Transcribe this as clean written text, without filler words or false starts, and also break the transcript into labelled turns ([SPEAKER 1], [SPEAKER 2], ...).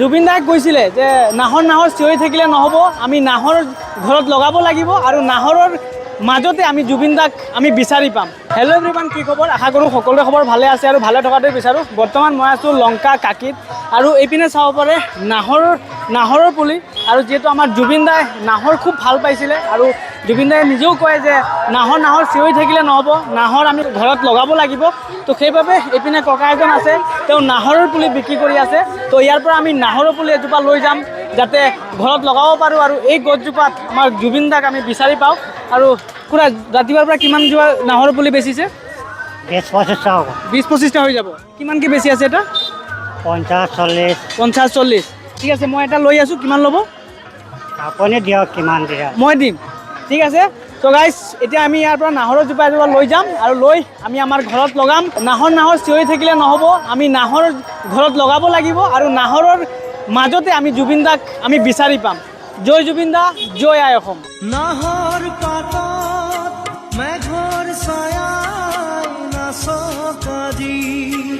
[SPEAKER 1] জুবিন দাই কৈছিলে যে নাহৰ চিঞৰি থাকিলে নহ'ব, আমি নাহৰ ঘৰত লগাব লাগিব আৰু নাহৰৰ মাজতে আমি জুবিন দাক আমি বিচাৰি পাম। হেল্ল' এভৰিৱান, কি খবৰ? আশা কৰোঁ সকলোৰে খবৰ ভালে আছে আৰু ভালে থকাটোৱে বিচাৰোঁ। বৰ্তমান মই আছোঁ লংকা কাকিত আৰু এইপিনে চাব পাৰে নাহৰৰ পুলি। আৰু যিহেতু আমাৰ জুবিন দাই নাহৰ খুব ভাল পাইছিলে আৰু জুবিন দাই নিজেও কয় যে নাহৰ চিঞৰি থাকিলে নহ'ব, নাহৰ আমি ঘৰত লগাব লাগিব। তো সেইবাবে এইপিনে ককা এজন আছে, তেওঁ নাহৰৰ পুলি বিক্ৰী কৰি আছে। তো ইয়াৰ পৰা আমি নাহৰৰ পুলি এজোপা লৈ যাম যাতে ঘৰত লগাব পাৰোঁ আৰু এই গছজোপাত আমাৰ জুবিন দাক আমি বিচাৰি পাওঁ। আৰু খুৰা, ৰাতিপুৱাৰ পৰা কিমান জোপা নাহৰ পুলি বেচিছে?
[SPEAKER 2] 20-25টা হ'ব।
[SPEAKER 1] 20-25টা হৈ যাব। কিমানকৈ বেছি আছে এটা?
[SPEAKER 2] 50-40।
[SPEAKER 1] 50-40। ঠিক আছে, মই এটা লৈ আছোঁ। কিমান ল'ব?
[SPEAKER 2] আপুনি দিয়ক কিমান দিয়ে।
[SPEAKER 1] মই দিম, ঠিক আছে। তো গাইজ, এতিয়া আমি ইয়াৰ পৰা নাহৰৰ জোপা এজোপা লৈ যাম আৰু লৈ আমি আমাৰ ঘৰত লগাম। নাহৰ চিঞৰি থাকিলে নহ'ব, আমি নাহৰ ঘৰত লগাব লাগিব আৰু নাহৰৰ মাজতে আমি জুবিন দাক আমি বিচাৰি পাম। জয় জুবিন দা, জয় আই অসম।
[SPEAKER 3] নাহৰ পাতত